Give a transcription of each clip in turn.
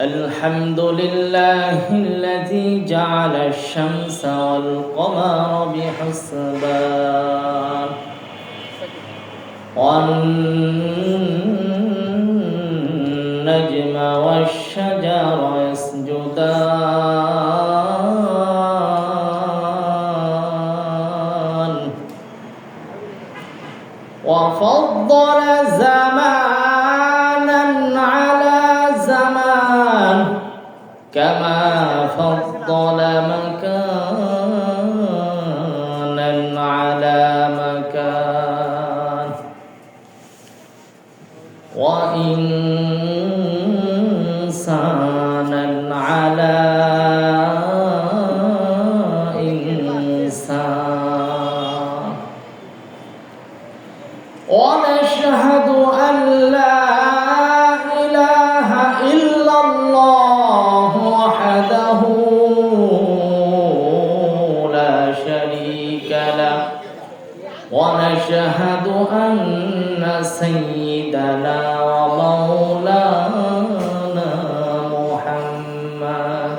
الحمد لله الذي جعل الشمس والقمر بحسبان والنجم والشجر يسجدان وفضل زمانا على زمان كما فضل مكانا على مكان وإنسانا على إنسان ونشهد أن لا إله إلا الله وحده لا شريك له ونشهد أن سيدنا ومولانا محمد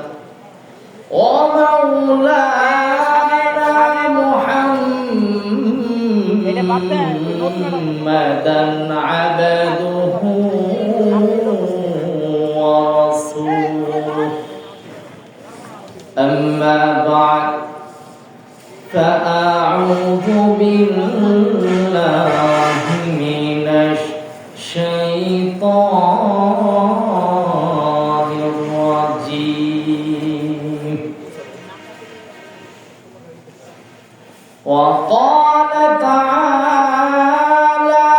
محمدا عبده ورسوله أما بعد فأعوذ بالله من الشيطان الرجيم وقال تعالى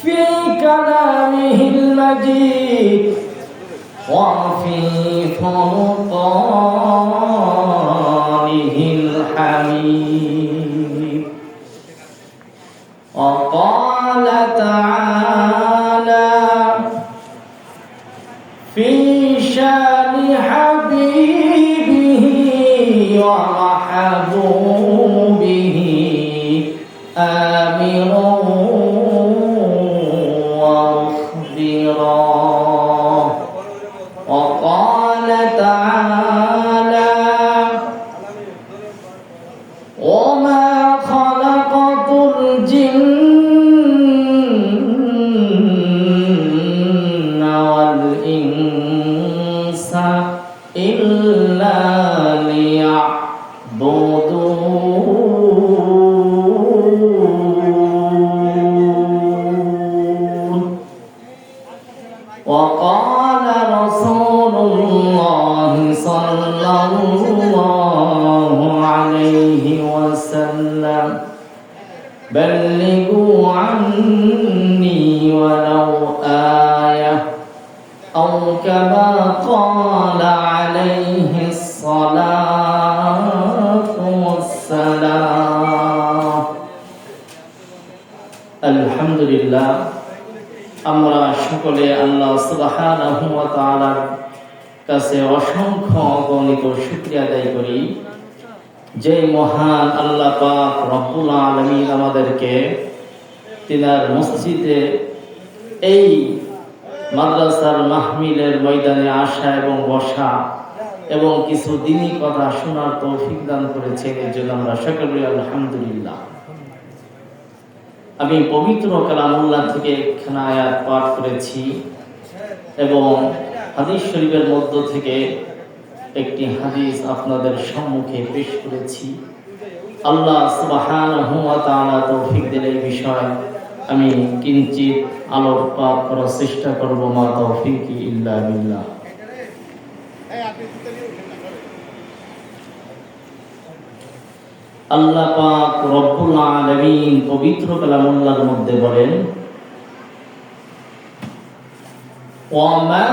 في كلامه المجيد وفي فرقانه الحميد وقال تعالى في شان حبيبه ومحبوبه آمرا ومخبرا وقال تعالى وما خلقت الجن والإنس إلا ليعبدون وقال رسول الله صلى الله عليه وسلم بلغوا عني ولو آية أو كما قال عليه الصلاة والسلام الحمد لله আমরা সকলে আল্লাহ সুবহানাহু ওয়া তাআলার কাছে অসংখ্য অগণিত শুকরিয়া আদায় করি যে মহান আল্লাহ পাক রব্বুল আলামিন আমাদেরকে তিনার মসজিদে এই মাদ্রাসার মাহফিলের ময়দানে আসা এবং বসা এবং কিছু দ্বীনি কথা শোনার তৌফিক দান করেছেন এর জন্য আমরা সকলে আলহামদুলিল্লাহ। আমি পবিত্র কালামুল্লাহ থেকে একখানা আয়াত পাঠ করেছি এবং হাদিস শরীফের মধ্য থেকে একটি হাদিস আপনাদের সম্মুখে পেশ করেছি। আল্লাহ সুবহানাহু ওয়া তাআলা তৌফিক দিলে এই বিষয় আমি কিঞ্চিত আলোকপাত করার চেষ্টা করব। মা তৌফিকি ইল্লা বিল্লাহ। আল্লাহ পাক রব্বুল আলামিন পবিত্র কালামুল্লাহর মধ্যে বলেন ওয়ামা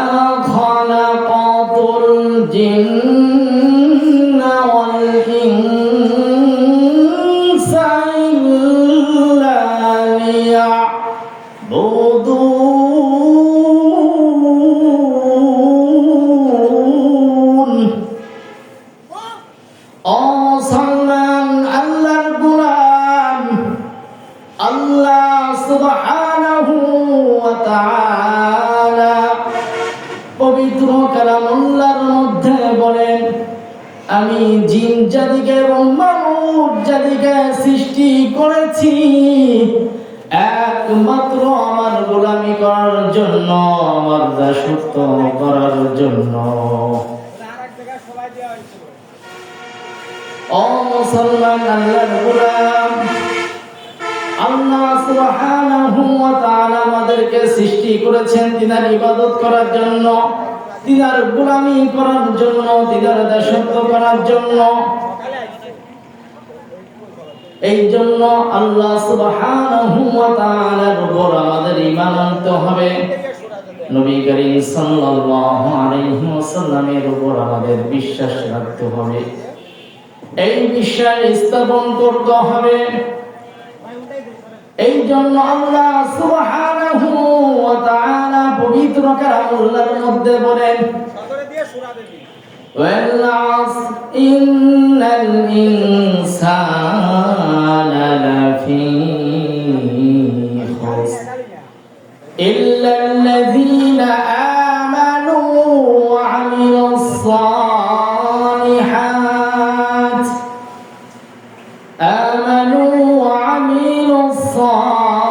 খালাকাতুল জিন্না ওয়াল ইনসা ইল্লা লিয়াবুদুন। আল্লাহ সুবহানাহু ওয়া তাআলা পবিত্র কালামুল্লাহর মধ্যে বলেন, আমি জিন জাতিকে এবং মানব জাতিকে সৃষ্টি করেছি একমাত্র আমার গোলামি করার জন্য, আমার দাসত্ব করার জন্য। ও মুসলমান আল্লাহর গোলাম, আল্লাহ সুবহানাহু ওয়া তাআলা আমাদেরকে সৃষ্টি করেছেন তিনার ইবাদত করার জন্য, তিনার গোলামি করার জন্য, তিনার দাসত্ব করার জন্য। এই জন্য আল্লাহ সুবহানাহু ওয়া তাআলার উপর আমাদের ঈমান আনতে হবে, নবী করিম সাল্লাল্লাহু আলাইহি ওয়াসাল্লামের উপর আমাদের বিশ্বাস রাখতে হবে, এই বিশ্বাস স্থাপন করতে হবে। এই জন্য আল্লাহ সুবহানাহু ওয়া তাআলা পবিত্র কালামুল্লাহর মধ্যে বলেন, ওয়াল আসর ইন্নাল ইনসানা লাফি খুসর ইল্লাল্লাযীনা আমানু ওয়া আমিলুস সালিহাত আমানু ওয়া আমিলুস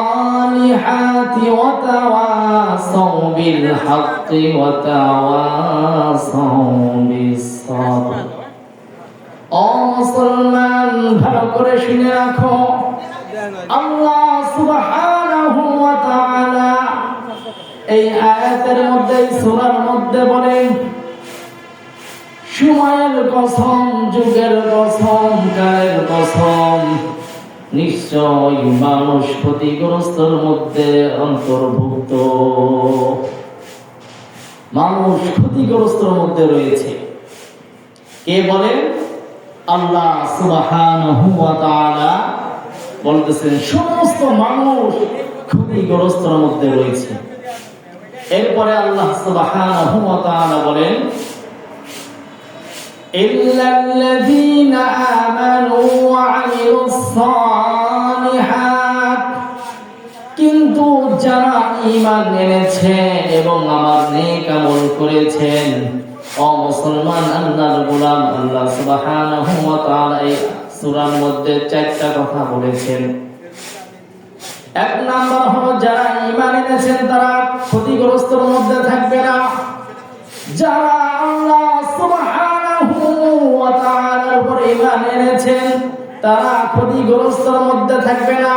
সালিহাতি ওয়া তাওয়াসাউ বিল হাক্কি ওয়া তাওয়াসাউ বিস সাবর। ও মুসলমান, ভালো করে শুনে রাখো, আল্লাহ সুবহানাহু ওয়া তাআলা এই আয়াতের মধ্যে, এই সূরার মধ্যে বলেন, সময়ের কসম, যুগের কসম, কালের কসম, নিশ্চয় মানুষ ক্ষতিগ্রস্তর মধ্যে অন্তর্ভুক্ত, মানুষ ক্ষতিগ্রস্তর মধ্যে রয়েছে। কে বলেন? আল্লাহ সুবহানাহু ওয়া তাআলা বলতেছেন সমস্ত মানুষ ক্ষতিগ্রস্তর মধ্যে রয়েছে। এরপরে আল্লাহ সুবহানাহু ওয়া তাআলা বলেন, ইল্লাল্লাযীনা আমানু ওয়া আমিলুস সালিহাত, কিন্তু যারা ঈমান এনেছে এবং আমার নেক আমল করেছেন। ও মুসলমান আল্লাহর গোলাম, আল্লাহ সুবহানাহু ওয়া তাআলা এই সূরার মধ্যে চারটা কথা বলেছেন। এক নাম্বার হলো, যারা ঈমান এনেছেন তারা ক্ষতিগ্রস্তর মধ্যে থাকবে না। যারা আল্লাহ সুবহানাহু ওয়া তাআলার উপর ঈমান এনেছেন তারা ক্ষতিগ্রস্তর মধ্যে থাকবে না।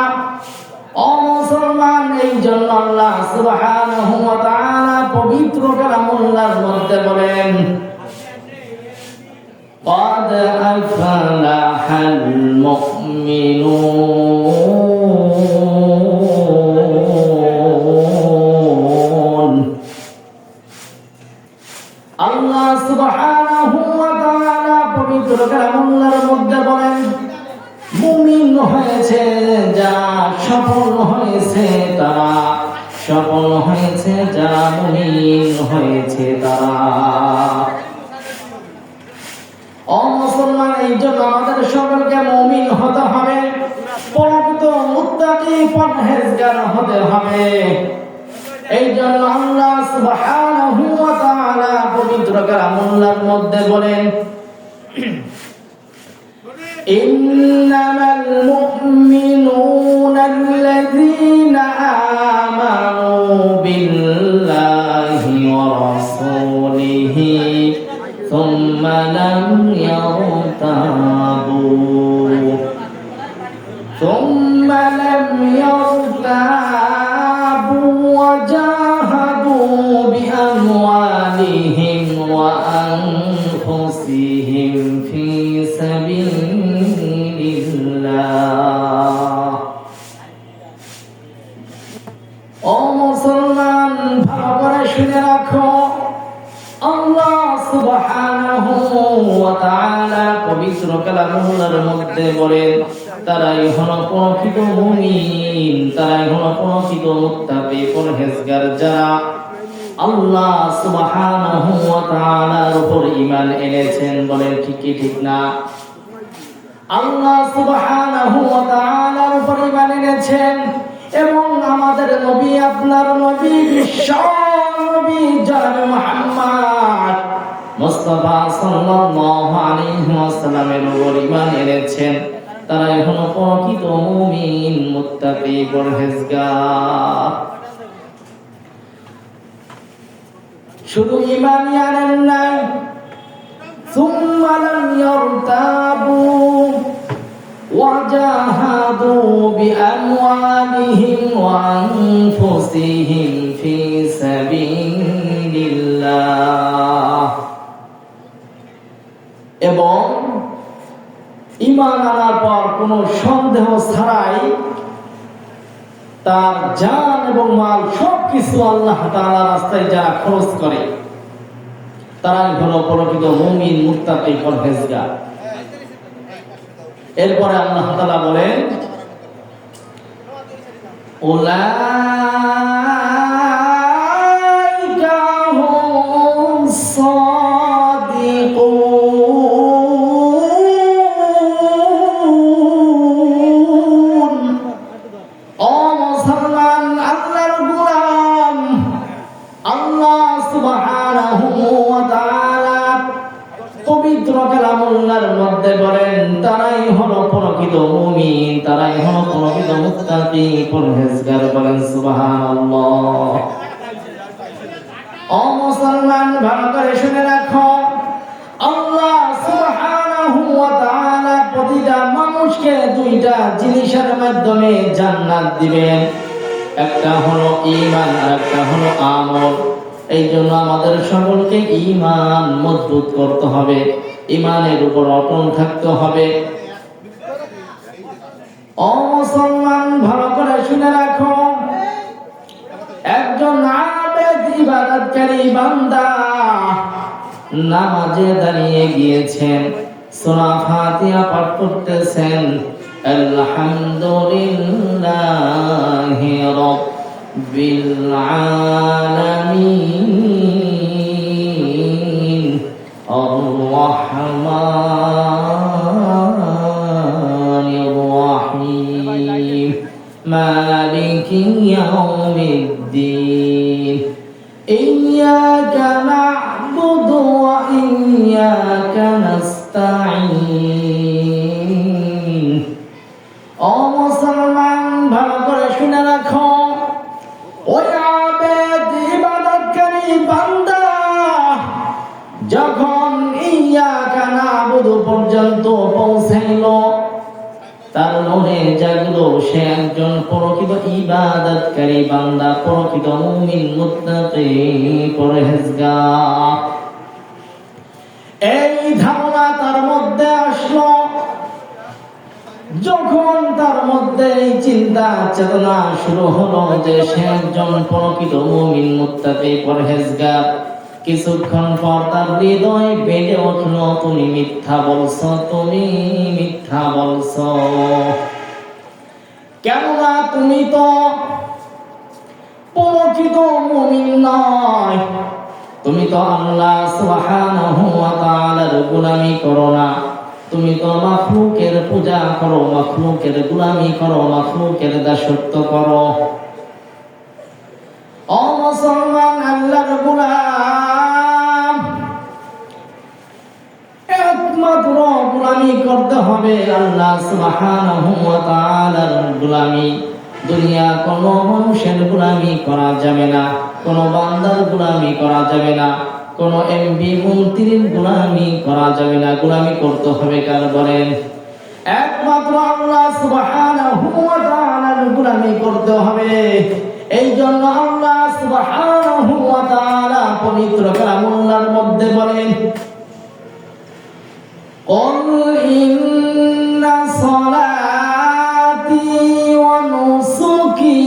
ও মুসলমান, এই জন্য আল্লাহ সুবহানাহু ওয়া তাআলা পবিত্র কালামুল্লাহর মধ্যে বলেন, قد أفلح المؤمنون। আল্লাহ সুবহানাহু ওয়া তাআলা পবিত্র কালামুল্লাহর মধ্যে বলেন, মুমিন হয়েছে যারা, সফল হয়েছে তারা, সফল হয়েছে যারা মুমিন হয়েছে তারা। ও মুসলমান, এই জন্য আমাদের সকলকে মুমিন হতে হবে, প্রকৃত মুত্তাকি পরহেজগার হতে হবে। এই জন্য আল্লাহ সুবহানাহু ওয়া তাআলা পবিত্র কালামুল্লাহর মধ্যে বলেন, ইন্নামাল মুমিনুনা আল্লাযীনা আমানু বিল্লাহি ওয়া রাসূলিহি সুম্মা লাম ইয়ারতাবু ওয়া জাহাদু বিআমওয়ালিহিম ওয়া আনফুসিহিম ফি সাবিলিল্লাহ। ও মুসলমান, ভালো করে শুনে রাখো, আল্লাহ সুবহানাহু ওয়া তাআলা পবিত্র কালামুল্লাহর মধ্যে বলেন, তারাই হলো প্রকৃত মুমিন, তারাই হলো প্রকৃত মুত্তাকি পরহেজগার, যারা আল্লাহ সুবহানাহু ওয়া তাআলার উপর ঈমান এনেছেন। বলেন ঠিক কি ঠিক না? আল্লাহ সুবহানাহু ওয়া তাআলার উপর ঈমান এনেছেন এবং আমাদের নবী, আপনার নবী, বিশ্ব নবী জনাবে মুহাম্মদ সাল্লাল্লাহু আলাইহি ওয়াসাল্লামের উপর ঈমান এনেছেন তারাই হলো প্রকৃত মুমিন, মুত্তাকি, পরহেজগার। শুধু ঈমানই আনেন নাই, সুম্মা লাম ইয়ারতাবু وجاهدوا بأموالهم وأنفسهم في سبيل الله এবং ঈমান আনার পর কোনো সন্দেহ ছাড়াই তার জান এবং মাল সবকিছু আল্লাহ তাআলার রাস্তায় যারা খরচ করে তারাই হলো প্রকৃত মুমিন, মুত্তাকি, পরহেজগার। এরপরে আল্লাহ তাআলা বলেন উলাইকা হুমুস সাদিকুন। ও মুসলমান, আল্লাহর গোলাম, আল্লাহ সুবহানাহু ওয়া তাআলা পবিত্র কালামুল্লাহর মধ্যে বলেন তারাই হলো প্রকৃত মুমিন, তারাই হলো প্রকৃত মুত্তাকি, পরহেজগার। বলেন সুবহানাল্লাহ। ও মুসলমান, ভালো করে শুনে রাখো, আল্লাহ সুবহানাহু ওয়া তাআলা প্রতিটা মানুষকে দুইটা জিনিসের মাধ্যমে জান্নাত দিবেন, একটা হলো ঈমান আর একটা হলো আমল। এই জন্য আমাদের সকলকে ঈমান মজবুত করতে হবে, ঈমানের উপর অটল থাকতে হবে। ও মুসলমান, ভালো করে শুনে রাখো, একজন আবেদ ইবাদতকারী বান্দা নামাজে দাঁড়িয়ে গিয়েছেন, সূরা ফাতিহা পাঠ করতেছেন, আলহামদুলিল্লাহি রাব্বিল আলামিন আর-রাহমানির রাহিম মালিকি ইয়াউমিদ্দিন ইয়্যাকা না'বুদু ওয়া ইয়্যাকা নাস্তাঈন। ও মুসলমান, ভালো করে শুনে রাখো, ওই আবেদ ইবাদতকারী বান্দা যখন ইয়্যাকা না'বুদু পর্যন্ত পৌঁছাইল, তার মনে জাগলো সে একজন প্রকৃত ইবাদতকারী বান্দা, প্রকৃত মুমিন, মুত্তাকি, পরহেজগার। এই ধারণা তার মধ্যে আসলো। যখন তার মধ্যে এই চিন্তা চেতনা শুরু হলো যে সে একজন প্রকৃত মুমিন, মুত্তাকি, পরহেজগার, কিছুক্ষণ পর তার হৃদয় বেড়ে উঠলো, তুমি মিথ্যা বলছো, তুমি মিথ্যা বলছো। কেননা তুমি তো প্রকৃত মুমিন নয়, তুমি তো আল্লাহ সুবহানাহু ওয়া তাআলার গোলামি করো না, তুমি তো মাখলুকের পূজা করো, মাখলুকের গোলামি করো, মাখলুকের দাসত্ব করো। ও মুসলমান, আল্লাহর গোলাম, একমাত্র গোলামি করতে হবে আল্লাহ সুবহানাহু ওয়া তাআলার গোলামি। দুনিয়া কোনো মানুষের গোলামি করা যাবে না, কোনো বান্দার গোলামি করা যাবে না, কোনো এমপি মন্ত্রীর গোলামি করা যাবে না। গোলামি করতে হবে কার? বলেন, একমাত্র আল্লাহ সুবহানাহু ওয়া তাআলার গোলামি করতে হবে। এই জন্য আল্লাহ সুবহানাহু ওয়া তাআলা পবিত্র কালামুল্লাহর মধ্যে বলেন, قل إن صلاتي ونسكي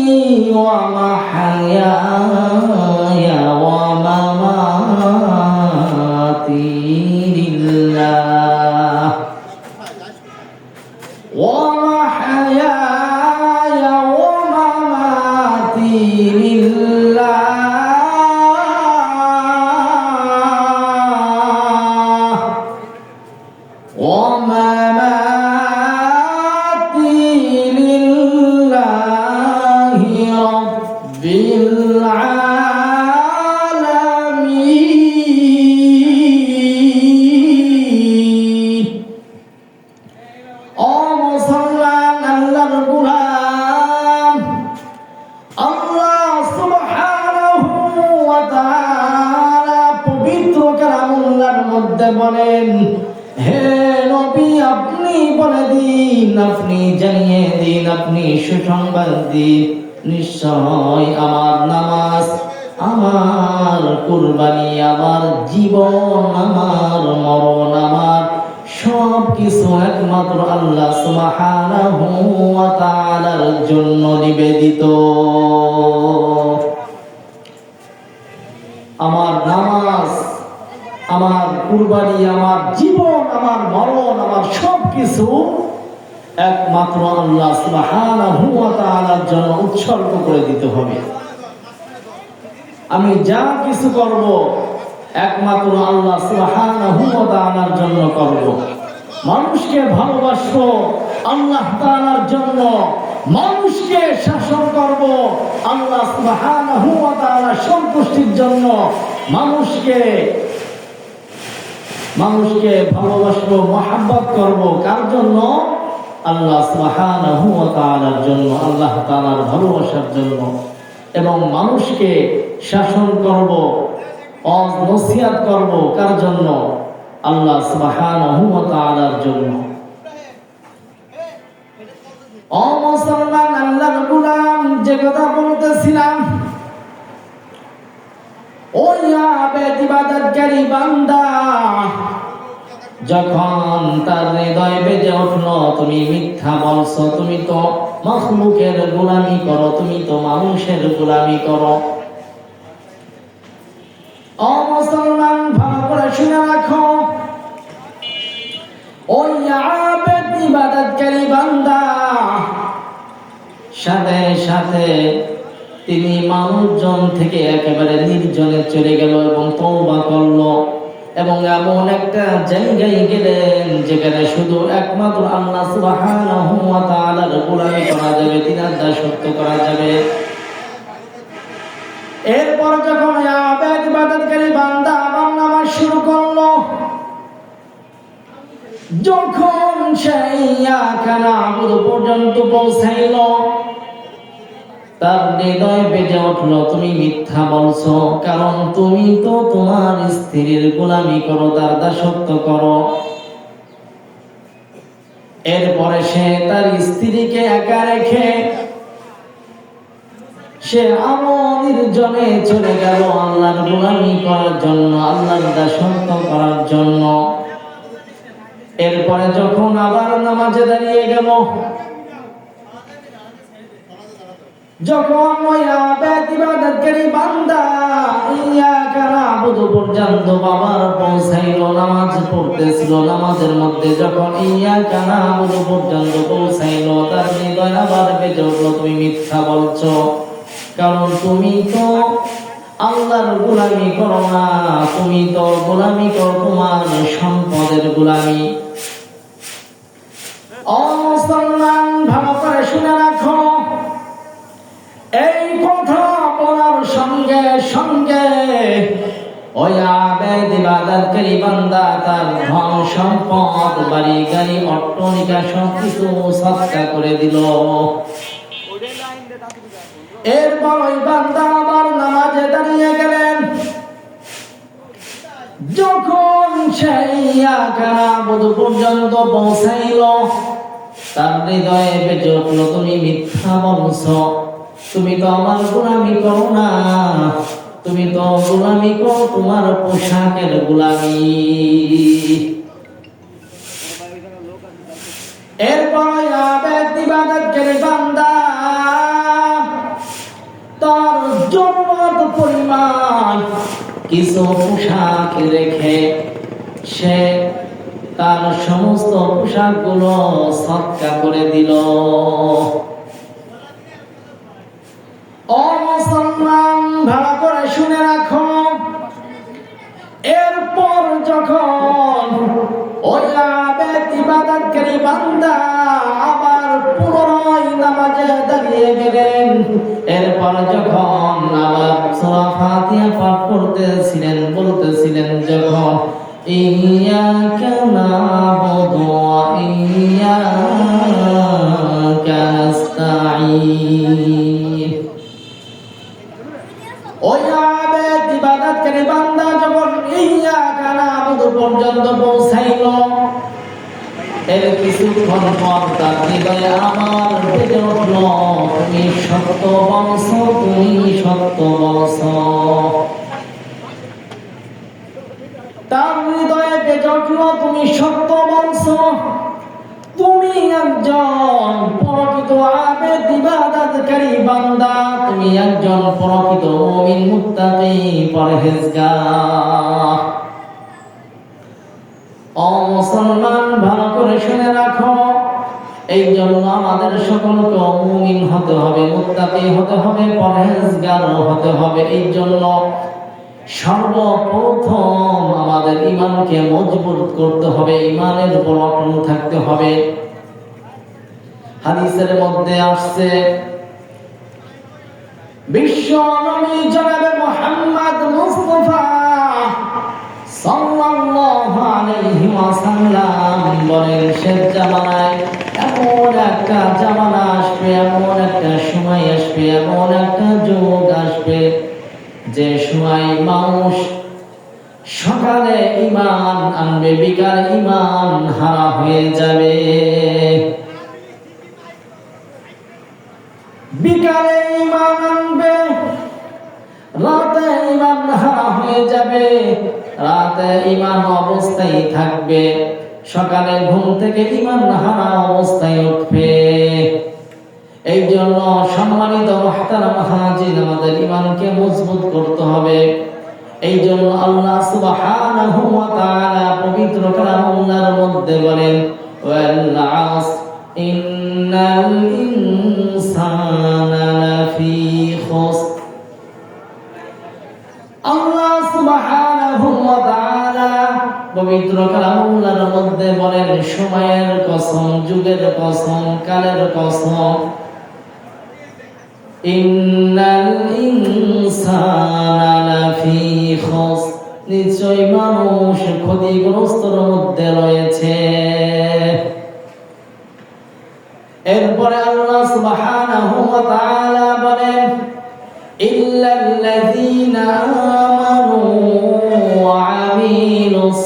ومحياي ومماتي لله ومحياي ومماتي لله ومماتي لله رب العالمين মধ্যে বলেন, হে নবী আপনি বলে দিন, আপনি জানিয়ে দিন, আপনি সুসংবাদ দিন, নিশ্চয় আমার নামাজ, আমার কুরবানি, আমার জীবন, আমার মরণ, আমার সব কিছু একমাত্র আল্লাহ সুবহানাহু ওয়া তাআলার জন্য নিবেদিত। আমার নামাজ, আমার কুরবানি, আমার জীবন, আমার মরণ, আমার সব কিছু একমাত্র আল্লাহ সুবহানাহু ওয়া তাআলার জন্য উৎসর্গ করে দিতে হবে। আমি যা কিছু করব একমাত্র আল্লাহ সুবহানাহু ওয়া তাআলার জন্য করব। মানুষকে ভালোবাসবো আল্লাহ তাআলার জন্য, মানুষকে শাসন করব আল্লাহ সুবহানাহু ওয়া তাআলার সন্তুষ্টির জন্য, মানুষকে ভালোবাসবো, মহব্বত করব কার জন্য? আল্লাহ সুবহানাহু ওয়া তাআলার জন্য, আল্লাহ তাআলার ভালোবাসার জন্য। এবং মানুষকে শাসন করব, নসিহত করব কার জন্য? আল্লাহ সুবহানাহু ওয়া তাআলার জন্য। ও মুসলমান, আল্লাহর গোলাম, যে কথা বলতেছিলাম, ওই আবেদ ইবাদতকারী বান্দা যখন তার হৃদয় বেজে উঠলো তুমি মিথ্যা বলছো, তুমি তো মাখলুকের গোলামি করো, তুমি তো মানুষের গোলামি করো। ও মুসলমান, ভালো করে শুনে রাখো, ওই আবেদ ইবাদতকারী বান্দা সাথে সাথে তিনি মানুষজন থেকে একেবারে নির্জনে চলে গেল এবং তওবা করলো, এবং এমন একটা জায়গায় গেলেন যেখানে শুধু একমাত্র আল্লাহ সুবহানাহু ওয়া তাআলার গোলামি করা যাবে, তিনার দাসত্ব করা যাবে। এরপর যখন আবেদ ইবাদতকারী বান্দা আবার নামাজ শুরু করলো, যখন সেই ইয়াকা না'বুদু পর্যন্ত পৌঁছাইল, তার হৃদয় বেজে উঠলো তুমি মিথ্যা বলছো, কারণ তুমি তো তোমার স্ত্রীর গোলামি করো, তার দাসত্ব করো। এরপরে সে তার স্ত্রীকে একা রেখে সে নির্জনে চলে গেল আল্লাহর গোলামি করার জন্য, আল্লাহর দাসত্ব করার জন্য। এরপরে যখন আবার নামাজে দাঁড়িয়ে গেল, যখন ওই আবেদ ইবাদতকারী বান্দা ইয়াকা না'বুদু পর্যন্ত বাবার পৌঁছাইল, নামাজ পড়তেছিল, নামাজের মধ্যে যখন ইয়াকা না'বুদু পর্যন্ত পৌঁছাইল, তার হৃদয় আবার বেজে উঠল তুমি মিথ্যা বলছো, কারণ তুমি তো আল্লাহর গোলামি করো না, তুমি তো গোলামি করো তোমার সম্পদের গোলামি। ও মুসলমান, ভালো করে শুনে রাখো, এই কথা বলার সঙ্গে সঙ্গে ওই আবেদ ইবাদতকারী বান্দা তার ধন সম্পদ, বাড়ি গাড়ি, অট্টালিকা সবকিছু সদকা করে দিল। এরপর ওই বান্দা আবার নামাজে দাঁড়িয়ে গেলেন, যখন সেই ইয়াকা না'বুদু পর্যন্ত পৌঁছাইল, তার হৃদয়ে বেজে উঠল তুমি মিথ্যা বলছো, তুমি তো আমার গোলামি করো না, তুমি তো গোলামি করো তোমার পোশাকের গোলামি। এরপর আবেদ ইবাদতকারী বান্দা তার জরুরত পরিমাণ কিছু পোশাক রেখে সে তার সমস্ত পোশাকগুলো সদকা করে দিল। ও মুসলমান, ভালো করে শুনে রাখো, এরপর যখন ওই আবেদ ইবাদতকারী বান্দা আবার পুনরায় নামাজে দাঁড়িয়ে গেলেন, এরপর যখন আবার সূরা ফাতিহা পাঠ করতেছিলেন, বলতেছিলেন যখন ইয়াকা না'বুদু ওয়া ইয়াকা নাস্তাঈন, ওই আবেদ ইবাদতকারী বান্দা যখন ইয়াকা না'বুদু পর্যন্ত পৌঁছাইল। এর কিছুক্ষণ পর তার হৃদয়ে আমার বেজে উঠল, তুমি সত্য বলছ, তুমি সত্য বলছ। তার হৃদয়ে বেজে উঠল, তুমি সত্য বলছ, তুমি একজন প্রকৃত আবেদ ইবাদতকারী বান্দা, তুমি একজন প্রকৃত মুমিন মুত্তাকি পরহেজগার। ও মুসলমান, ভালো করে শুনে রাখো, এই জন্য আমাদের সকলকে মুমিন হতে হবে, মুত্তাকি হতে হবে, পরহেজগার হতে হবে। এই জন্য সর্বপ্রথম আমাদের ঈমানকে মজবুত করতে হবে, ঈমানের উপর অটল থাকতে হবে। হাদিসের মধ্যে আসছে, বিশ্ব নবী জনাবে মুহাম্মদ মুস্তাফা সাল্লাল্লাহু আলাইহি ওয়াসাল্লাম বলেন, শেষ জামানায় এমন একটা জামানা আসবে, এমন একটা সময় আসবে, এমন একটা যুগ আসবে, যে সময় মানুষ সকালে ঈমান আনবে, বিকালে ঈমান হারা হয়ে যাবে। বিকালে ঈমান আনবে, রাতে ঈমান হারা হয়ে যাবে, রাতে ঈমান অবস্থায় থাকবে, সকালে ঘুম থেকে ঈমান হারা অবস্থায় উঠবে। এই জন্য সম্মানিত মুহতারাম হাজির, আমাদের ঈমানকে মজবুত করতে হবে। এই জন্য আল্লাহ সুবহানাহু ওয়া তাআলা পবিত্র কালামুল্লাহর মধ্যে বলেন, ওয়াল আসর ইন্নাল ইনসানা লাফি খুসর। আল্লাহ সুবহানাহু ওয়া তাআলা পবিত্র কালামুল্লাহর মধ্যে বলেন, সময়ের কসম, যুগের কসম, কালের কসম, ইন্নাল ইনসানা লাফি খুসর, নিশ্চয় মানুষ ক্ষতিগ্রস্তর মধ্যে রয়েছে। এরপরে আল্লাহ সুবহানাহু ওয়া তাআলা বলেন, ইল্লাল্লাযীনা আমানু ওয়া আমিলুস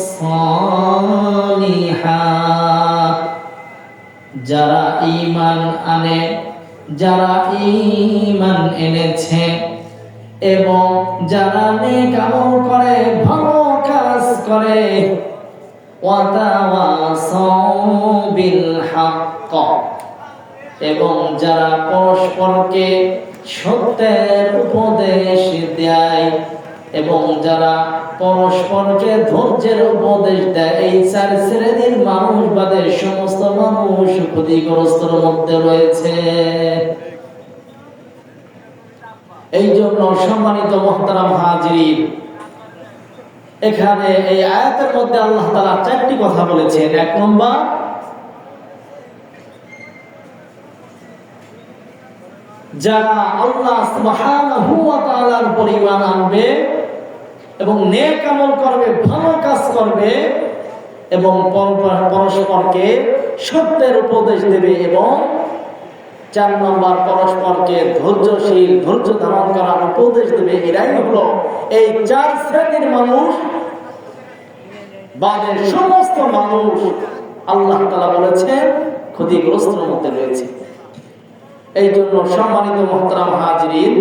সালিহাত, যারা ঈমান আনে, যারা ঈমান এনেছে এবং যারা নেক আমল করে, ভালো কাজ করে, ওয়া তাওয়াসাউ বিল হক, এবং যারা পরস্পরকে সত্যের উপদেশ দেয়, এবং যারা পরস্পরকে ধৈর্যের উপদেশ দেয়, এই চার শ্রেণীর মানুষ বাদে সমস্ত মানুষ ক্ষতিগ্রস্তর মধ্যে রয়েছে। এই জন্য সম্মানিত মুহতারাম হাজিরিন, এখানে এই আয়াতের মধ্যে আল্লাহ তাআলা চারটি কথা বলেছেন। এক নম্বর, যারা আল্লাহ সুবহানাহু ওয়া তাআলার উপর ঈমান আনবে এবং নেক আমল করবে, ভালো কাজ করবে এবং পরস্পরকে সত্যের উপদেশ দেবে, এবং 4 নম্বর, পরস্পরকে ধৈর্যশীল, ধৈর্য ধারণ করার উপদেশ দেবে। এরাই হলো এই 4 শ্রেণীর মানুষ বাদে সমস্ত মানুষ আল্লাহ তাআলা বলেছেন ক্ষতিগ্রস্তের মধ্যে রয়েছে। এই জন্য সম্মানিত মুহতারাম হাজিরিন,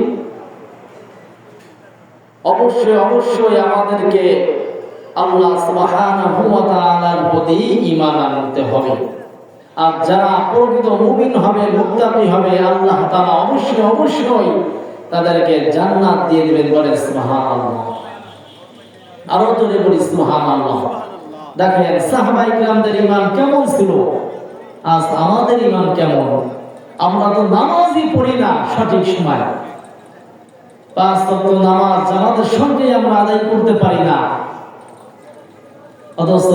অবশ্যই অবশ্যই আমাদেরকে আল্লাহ সুবহানাহু ওয়া তাআলার প্রতি ঈমান আনতে হবে। আর যারা প্রকৃত মুমিন হবে, মুত্তাকি হবে, আল্লাহ তাআলা অবশ্যই অবশ্যই তাদেরকে জান্নাত দিয়ে দিবেন। বলেন সুবহানাল্লাহ। আরো জোরে বলি সুবহানাল্লাহ। দেখেন সাহাবায়ে কিরামদের ঈমান কেমন ছিল, আজ আমাদের ঈমান কেমন। আমরা তো নামাজই পড়ি না সঠিক সময়, 5 ওয়াক্ত নামাজ জামাতের সঙ্গে আমরা আদায় করতে পারি না, অথচ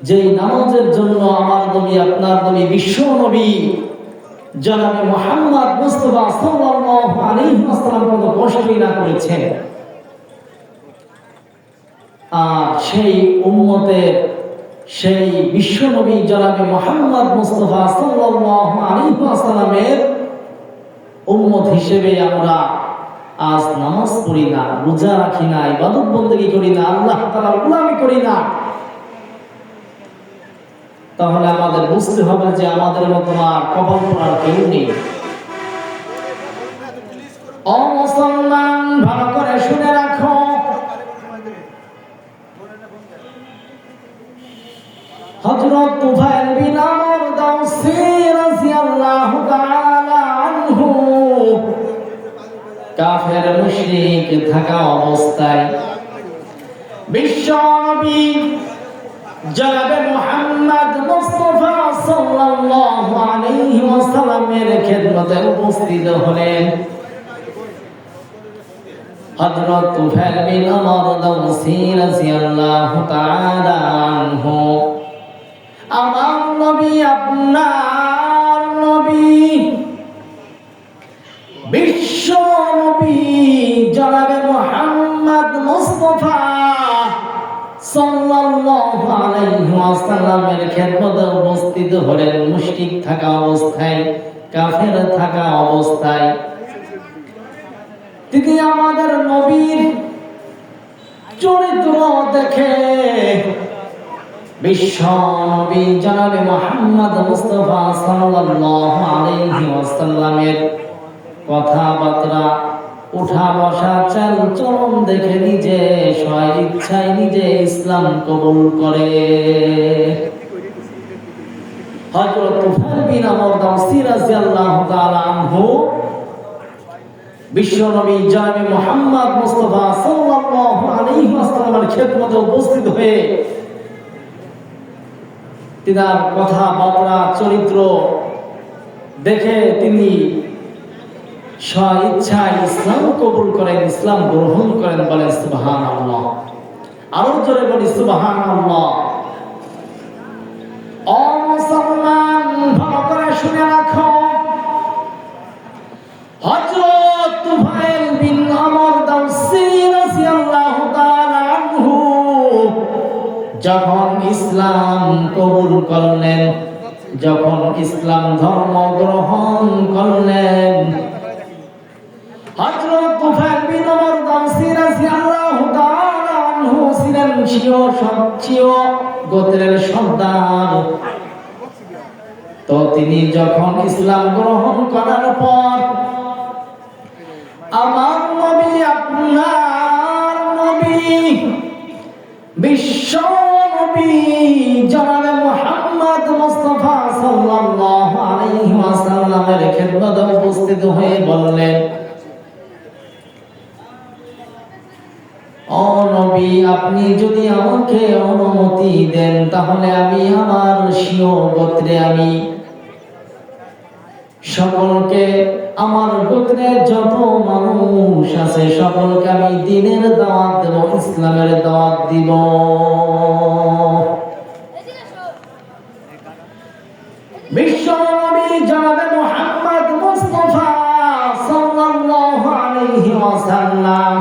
যেই নামাজের জন্য আমার নবী, আপনার নবী, বিশ্ব নবী জনাবে মুহাম্মদ মুস্তাফা সাল্লাল্লাহু আলাইহি ওয়াসাল্লাম কত কষ্টই না করেছেন, আর সেই উম্মতের, সেই বিশ্ব নবী জনাবে মুহাম্মদ মুস্তাফা সাল্লাল্লাহু আলাইহি ওয়াসাল্লামের উম্মত হিসেবে আমরা আজ নামাজ পড়ি না, রোজা রাখি না, ইবাদত বন্দেগী করি না, আল্লাহ তাআলার গোলামি করি না, তাহলে আমাদের বুঝতে হবে যে আমাদের মতো আর কপাল পোড়ার কেউ নেই। ও মুসলমান, ভালো করে শুনে রাখো, হযরত তুফাইল বিন আমর দাওসী রাদিয়াল্লাহু তাআলা আনহু কাফের মুশরিক থাকা অবস্থায় বিশ্ব নবী জনাবে মুহাম্মদ মুস্তাফা সাল্লাল্লাহু আলাইহি ওয়াসাল্লামের খেদমতে উপস্থিত হলেন। হযরত তুফাইল বিন আমর দাওসী রাদিয়াল্লাহু তাআলা আনহু, আমার নবী, আপনার নবী, বিশ্ব নবী জনাবে মুহাম্মদ মুস্তাফা সাল্লাল্লাহু আলাইহি ওয়াসাল্লামের খেদমতে উপস্থিত হলেন মুশরিক থাকা অবস্থায়, কাফের থাকা অবস্থায়। তিনি আমাদের নবীর চরিত্র দেখে বিশ্ব নবী জনাবে মুহাম্মদ মুস্তাফা সাল্লাল্লাহু আলাইহি ওয়াসাল্লামের কথাবার্তা, উঠা বসা, চাল চলন দেখে নিজে স্বইচ্ছায় নিজে ইসলাম কবুল করে। হযরত তুফাইল বিন আমর দাওসী রাদিয়াল্লাহু তাআলা আনহু বিশ্ব নবী জনাবে মুহাম্মদ মুস্তাফা সাল্লাল্লাহু আলাইহি ওয়াসাল্লামের খেদমতে উপস্থিত হয়ে তিনার কথাবার্তা, চরিত্র দেখে তিনি স্বইচ্ছায় ইসলাম কবুল করেন, ইসলাম গ্রহণ করেন। বলেন সুবহানাল্লাহ। আরো জোরে বলি সুবহানাল্লাহ। ও মুসলমান, ভালো করে শুনে রাখো, হযরত তুফাইল বিন আমর দাওসী রাদিয়াল্লাহু তাআলা আনহু যখন ইসলাম কবুল করলেন, যখন ইসলাম ধর্ম গ্রহণ করলেন, হযরত তুফাইল বিন আমর দাওসী রাদিয়াল্লাহু তাআলা আনহু ছিলেন স্বীয় গোত্রের সর্দার। তো তিনি যখন ইসলাম গ্রহণ করার পর আমার নবী, আপনার নবী, বিশ্ব নবী জনাবে মুহাম্মদ মুস্তাফা সাল্লাল্লাহু আলাইহি ওয়াসাল্লামের খেদমতে উপস্থিত হয়ে বললেন, ও নবী, আপনি যদি আমাকে অনুমতি দেন তাহলে আমি আমার স্বীয় গোত্রে আমি সকলকে, আমার গোত্রের যত মানুষ আছে সকলকে আমি দ্বীনের দাওয়াত দেব, ইসলামের দাওয়াত দিব। বিশ্ব নবী জনাবে মুহাম্মদ মুস্তাফা সাল্লাল্লাহু আলাইহি ওয়াসাল্লাম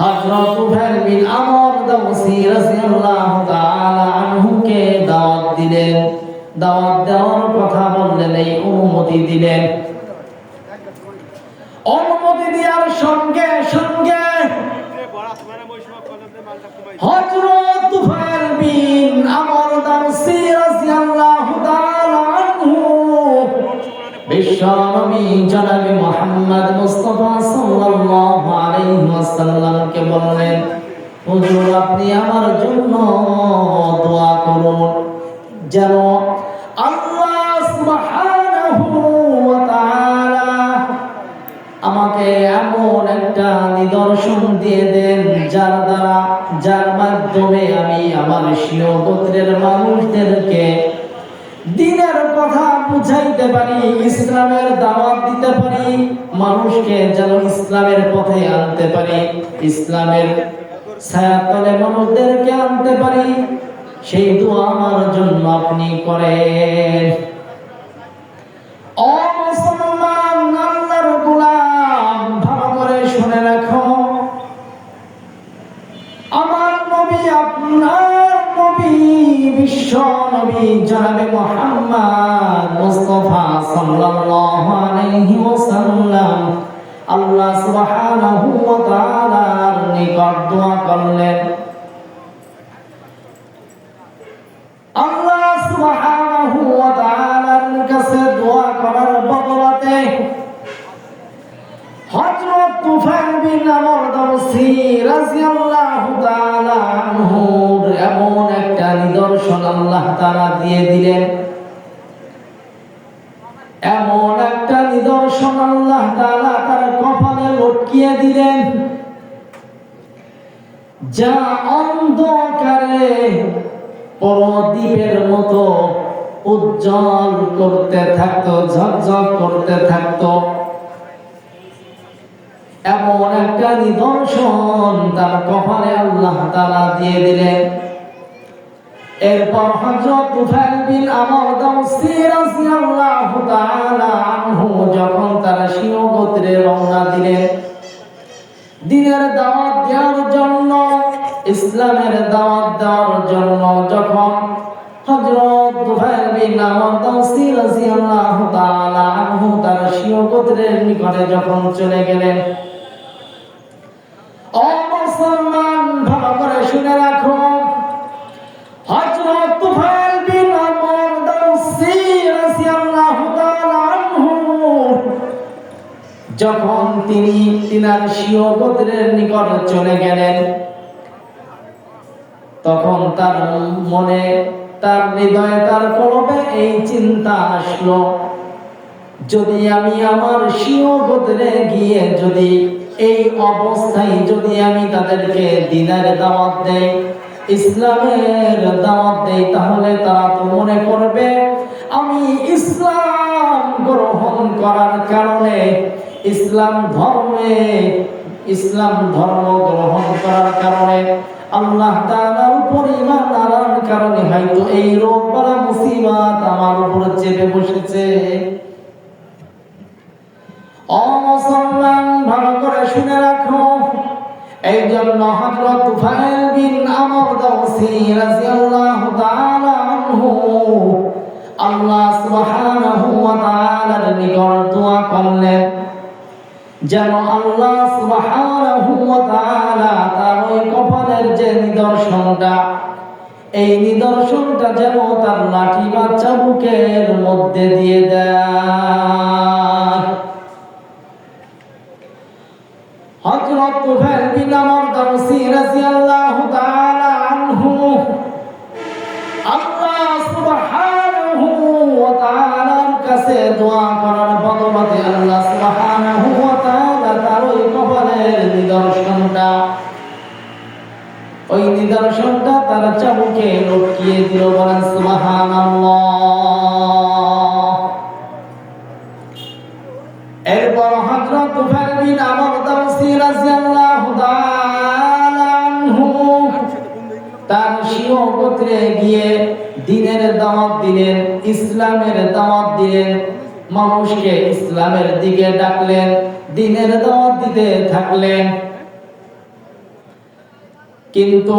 হযরত তুফাইল বিন আমর দাওসী রাদিয়াল্লাহু তাআলা আনহুকে দাওয়াত দিলেন। দাওয়াত দেওয়ার কথা বললেন, এই অনুমতি দিলেন। অনুমতি দেওয়ার সঙ্গে সঙ্গে হযরত তুফাইল বিন আমর দাওসী রাদিয়াল্লাহু তাআলা আনহু বিশ্ব নবী জনাবে মুহাম্মদ মুস্তাফা সাল্লাল্লাহু আলাইহি ওয়াসাল্লামকে বললেন, হুজুর, আপনি আমার জন্য দোয়া করুন যেন আল্লাহ সুবহানাহু ওয়া তাআলা আমাকে এমন একটা নিদর্শন দিয়ে দেন যার মাধ্যমে আমি আমার স্বীয় গোত্রের মানুষদেরকে দ্বীনের কথা বুঝাইতে পারি, ইসলামের দাওয়াত দিতে পারি, মানুষকে যেন ইসলামের পথে আনতে পারি, ইসলামের ছায়াতলে মানুষদেরকে আনতে পারি। সেই দোয়া আমার জন্য আপনি করেন। ও মুসলমান, আল্লাহর গোলাম, ভালো করে শুনে রাখো, আমার নবী, আপনার নবী, বিশ্ব নবী জনাবে মুহাম্মদ মুস্তাফা সাল্লাল্লাহু আলাইহি ওয়াসাল্লাম আল্লাহ সুবহানাহু ওয়া তাআলার নিকট দোয়া করলেন। আল্লাহ সুবহানাহু ওয়া তাআলার কাছে দোয়া করার বদলাতে হযরত তুফাইল বিন আমর দাওসী রাদিয়াল্লাহু তাআলা আনহু এমন একটা নিদর্শন আল্লাহ তাআলা দিয়ে দিলেন, এমন একটা নিদর্শন আল্লাহ তাআলা তার কপালে লটকিয়ে দিলেন, যা অন্ধকারে প্রদীপের মতো উজ্জ্বল করতে থাকতো, ঝকঝক করতে থাকতো। এমন একটা নিদর্শন তার কপালে আল্লাহ তাআলা দিয়ে দিলেন। এরপর হযরত তুফাইল বিন আমর দাওসী রাদিয়াল্লাহু তাআলা আনহু যখন তার শিও গোত্রে রওনা দিলেন দ্বীনের দাওয়াত দেওয়ার জন্য, ইসলামের দাওয়াত দেওয়ার জন্য, যখন হযরত তুফাইল বিন আমর দাওসী রাদিয়াল্লাহু তাআলা আনহু তার শিও গোত্রের নিকটে যখন চলে গেলেন, ও মুসলমান ভালো করে শুনে রাখো, হযরত তুফাইল বিন আমর দাওসী রাদিয়াল্লাহু তাআলা আনহু যখন তিনি তিনার স্বীয় গোত্রের নিকট চলে গেলেন, তখন তার মনে, তার হৃদয়ে, তার কলবে এই চিন্তা আসলো, যদি আমি আমার স্বীয় গোত্রে গিয়ে যদি এই অবস্থায় যদি আমি তাদেরকে দ্বীনের দাওয়াত দেই, ইসলামের দাওয়াত দেই, তাহলে তারা তো মনে করবে আমি ইসলাম গ্রহণ করার কারণে, ইসলাম ধর্ম গ্রহণ করার কারণে, আল্লাহ তাআলার উপর ঈমান আনার কারণে হয়তো এই রোগ বালা মুসিবত আমার উপর চেপে বসেছে। ও মুসলমান ভালো করে শুনে রাখো, এই জন্য হযরত তুফাইল বিন আমর দাওসী রাদিয়াল্লাহু তাআলা আনহু আল্লাহ সুবহানাহু ওয়া তাআলার নিকট দোয়া করলেন, যেন আল্লাহ সুবহানাহু ওয়া তাআলা তার ওই কপালের যে নিদর্শনটা, এই নিদর্শনটা যেন তার লাঠি বা চাবুকের মধ্যে দিয়ে দেয়। হযরত তুফাইল বিন আমর দাওসী রাদিয়াল্লাহু তাআলা আনহু আল্লাহ সুবহানাহু ওয়া তাআলার কাছে দোয়া করার বদলাতে আল্লাহ সুবহানাহু ওয়া তাআলা তার ওই কপালের নিদর্শনটা, ওই নিদর্শনটা তার চাবুকে লটকিয়ে দিল। বলেন সুবহানাল্লাহ। এরপর হযরত তুফাইল বিন আমর দাওসী রাদিয়াল্লাহু তাআলা আনহু তার স্বীয় গোত্রে গিয়ে দ্বীনের দাওয়াত দিলেন, ইসলামের দাওয়াত দিলেন, মানুষকে ইসলামের দিকে ডাকলেন, দ্বীনের দাওয়াত দিতে থাকলেন। কিন্তু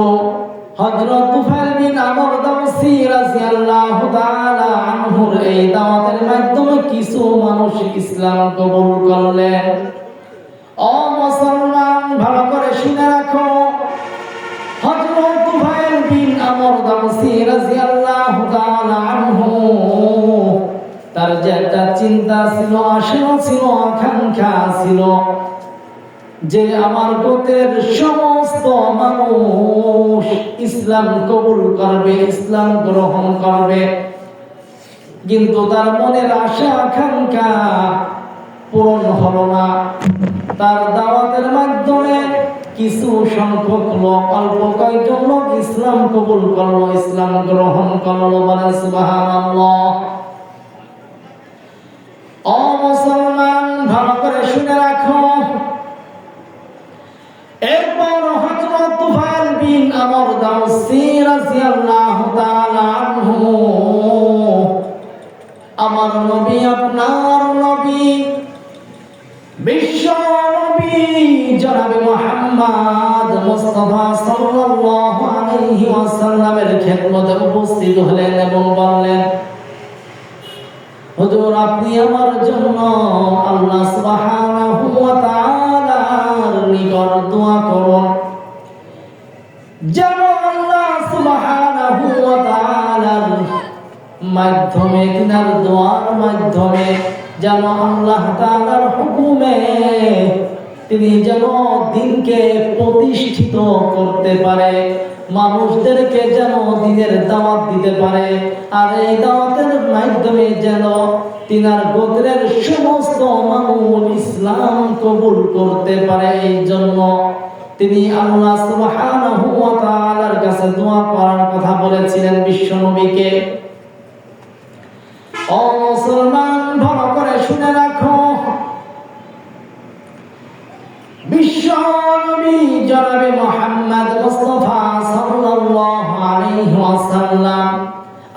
হযরত তুফাইল বিন আমর দাওসী রাদিয়াল্লাহু তাআলা আনহুর এই দাওয়াতের মাধ্যমে কিছু মানুষ ইসলাম কবুল করলেন। ও মুসলমান ভালো করে শুনে রাখো, হযরত তুফাইল বিন আমর দাওসী রাদিয়াল্লাহু তাআলা আনহু তার যে একটা চিন্তা ছিল, আশা ছিল, আকাঙ্ক্ষা ছিল যে আমার গোত্রের সমস্ত মানুষ ইসলাম কবুল করবে, ইসলাম গ্রহণ করবে, কিন্তু তার মনের আশা আকাঙ্ক্ষা পূরণ হলো না। তার দাওয়াতের মাধ্যমে কিছু সংখ্যক লোক, অল্প কয়েকজন লোক ইসলাম কবুল করলো, ইসলাম গ্রহণ করলো। বলেন সুবহানাল্লাহ। ও মুসলমান ভালো করে শুনে রাখো, এরপর হযরত তুফাইল বিন আমর দাওসী রাদিয়াল্লাহু তাআলা আনহু আমার নবী, আপনার নবী, বিশ্ব নবী জনাবে মুহাম্মদ মুস্তাফা সাল্লাল্লাহু আলাইহি ওয়াসাল্লামের খেদমতে উপস্থিত হলেন এবং বললেন, হুজুর আপনি আমার জন্য আল্লাহ সুবহানাহু ওয়া তাআলার নিকট দোয়া করুন যেন আল্লাহ সুবহানাহু ওয়া তাআলার মাধ্যমে তিনার দোয়ার মাধ্যমে যেন আল্লাহ তাআলার হুকুমে তিনি যেন দিনকে প্রতিষ্ঠিত করতে পারে, মানুষদেরকে যেন দিনের দাওয়াত দিতে পারে, আর এই দাওয়াতের মাধ্যমে যেন তিনার গোত্রের সমস্ত মানুষ ইসলাম কবুল করতে পারে। এই জন্য তিনি আল্লাহ সুবহানাহু ওয়া তাআলার কাছে দোয়া করার কথা বলেছিলেন বিশ্ব নবীকে। ও মুসলমান, ভালো করে শুনে রাখো, বিশ্ব নবী জনাবে মুহাম্মদ মুস্তাফা সাল্লাল্লাহু আলাইহি ওয়াসাল্লাম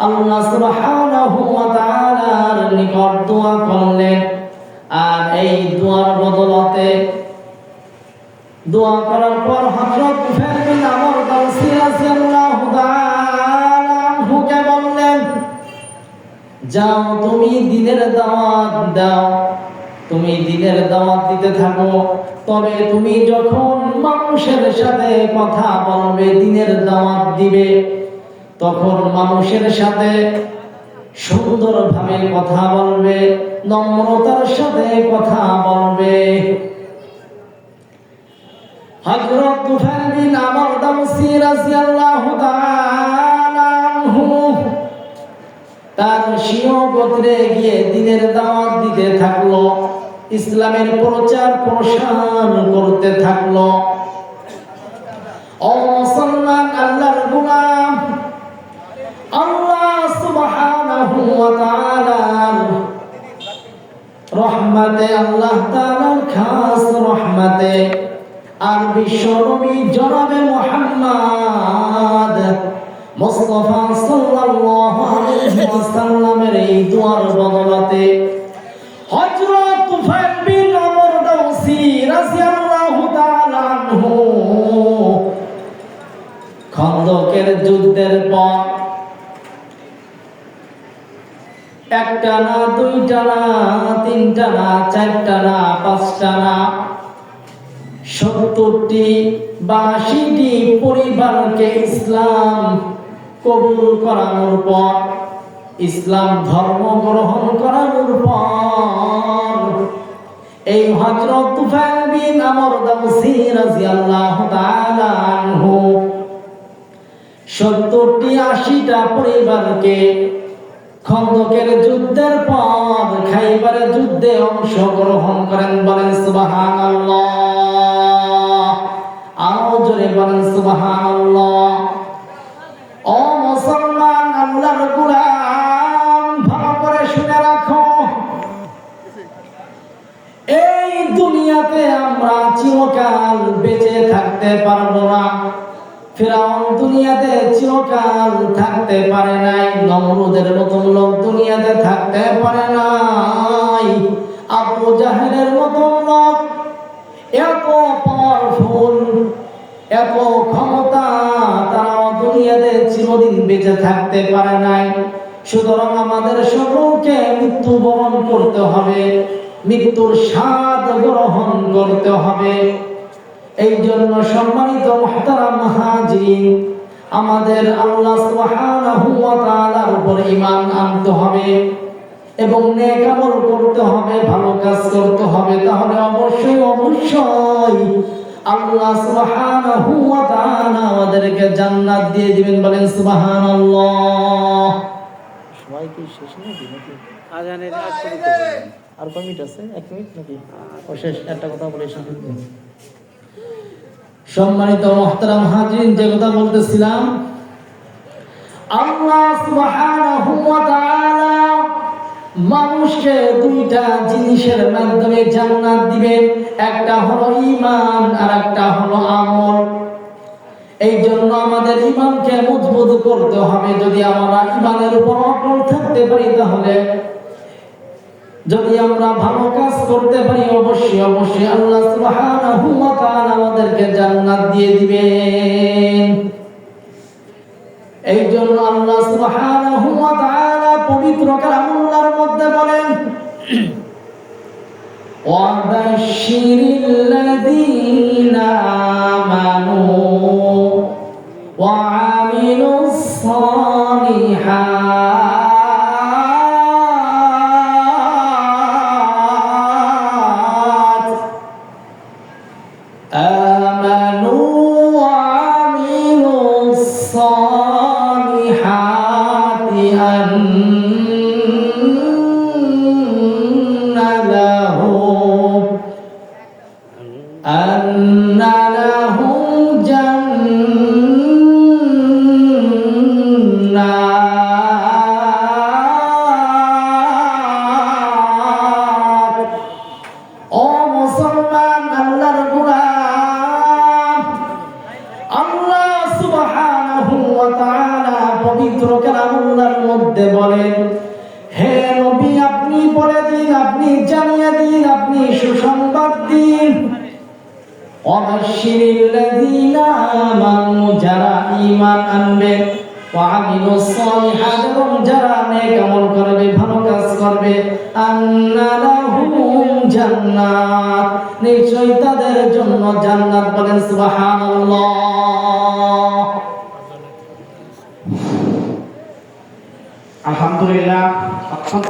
আল্লাহ সুবহানাহু ওয়া তাআলার নিকট দোয়া করলেন। আর এই দোয়ার বদলতে দোয়া করার পর হযরত তুফাইল বিন আমর দাওসী রাদিয়াল্লাহু তাআলা আনহুকে বললেন, যাও তুমি দ্বীনের দাওয়াত দাও, তুমি দ্বীনের দাওয়াত দিতে থাকো। তবে তুমি যখন মানুষের সাথে কথা বলবে, দ্বীনের দাওয়াত দিবে, তখন মানুষের সাথে সুন্দরভাবে কথা বলবে, নম্রতার সাথে কথা বলবে। হযরত তুফাইল বিন আমর দাওসী রাদিয়াল্লাহু তাআলা আনহু তার শিয় গোত্রে গিয়ে দ্বীনের দাওয়াত দিতে থাকলো, ইসলামের প্রচার প্রসার করতে থাকলো। ও মুসলমান, আল্লাহর গোলাম, আল্লাহ সুবহানাহু ওয়া তাআলার রহমতে, আল্লাহ তাআলার খাস রহমতে আর বিশ্ব নবী জনাবে মুহাম্মদ মুস্তাফা সাল্লাল্লাহু আলাইহি ওয়াসাল্লামের এই দোয়ার বদলতে হযরত তুফাইল বিন আমর দাওসী রাদিয়াল্লাহু তাআলা আনহু খন্দকের যুদ্ধের পর একটা না, দুইটা না, তিনটা না, চারটা না, পাঁচটা না, 70টি বা 80টি পরিবারকে ইসলাম কবুল করানোর পর, ইসলাম ধর্ম গ্রহণ করানোর পর এই হযরত তুফাইল বিন আমর দাওসী রাদিয়াল্লাহু তাআলা আনহু 70টি 80টা পরিবারকে খন্দকের যুদ্ধের পর খাইবারের যুদ্ধে অংশগ্রহণ করেন। বলেন সুবহানাল্লাহ, আরো জোরে বলেন সুবহানাল্লাহ। ও মুসলমান, আল্লাহর গোলাম, ভালো করে শুনে রাখো, এই দুনিয়াতে আমরা চিরকাল বেঁচে থাকতে পারবো না। ফিরআউন দুনিয়াতে চিরকাল থাকতে পারে নাই, নমরুদের মতন লোক দুনিয়াতে থাকতে পারে নাই, আবু জাহেলের মতন লোক এত পাওয়ারফুল, এত ক্ষমতা, তারাও দুনিয়াতে চিরদিন বেঁচে থাকতে পারে নাই। সুতরাং আমাদের সকলকে মৃত্যুবরণ করতে হবে, মৃত্যুর স্বাদ গ্রহণ করতে হবে। এই জন্য সম্মানিত মুহতারাম হাজিরিন, আমাদের আল্লাহ সুবহানাহু ওয়া তাআলার উপর ঈমান আনতে হবে এবং নেক আমল করতে হবে, ভালো কাজ করতে হবে। তাহলে অবশ্যই আল্লাহ সুবহানাহু ওয়া তাআলা আমাদেরকে জান্নাত দিয়ে দিবেন। বলেন সুবহানাল্লাহ। সবাই কি শেষ নাকি? আজানের আর কয় মিনিট আছে? 1 মিনিট নাকি? ও শেষ। একটা কথা বলে শেষ করব। সম্মানিত মুহতারাম হাজিরিন, যে কথা বলতেছিলাম, আল্লাহ সুবহানাহু ওয়া তাআলা মানুষকে দুইটা জিনিসের মাধ্যমে জান্নাত দিবেন, একটা হলো ঈমান আর একটা হলো আমল। এই জন্য আমাদের ঈমানকে মজবুত করতে হবে। যদি আমরা ঈমানের উপর অটল থাকতে পারি, তাহলে যদি আমরা ভালো কাজ করতে পারি, অবশ্যই আল্লাহ সুবহানাহু ওয়া তাআলা আমাদেরকে জান্নাত দিয়ে দিবেন। এই জন্য আল্লাহ সুবহানাহু ওয়া তাআলা পবিত্র কালামুল্লাহর মধ্যে বলেন, وبشر الذين آمنوا وعملوا الصالحات آمنوا وعملوا الصالحات أن لهم جنات ও মুসলমান আল্লাহর গোলাম আল্লাহ সুবহানাহু ওয়া তাআলা পবিত্র কালামুল্লাহর মধ্যে বলেন হে নবী আপনি বলে দিন আপনি জানিয়ে দিন আপনি সুসংবাদ দিন অবশ্যিরিল্লাযীনা আমানু যারা ঈমান আনবে ওয়া আমিলুস সালিহাত এবং যারা নেক আমল করবে ভালো কাজ করবে আন্না লাহুম জান্নাত নিশ্চয়ই তাদের জন্য জান্নাত বলেন সুবহানাল্লাহ আলহামদুলিল্লাহ অত্যন্ত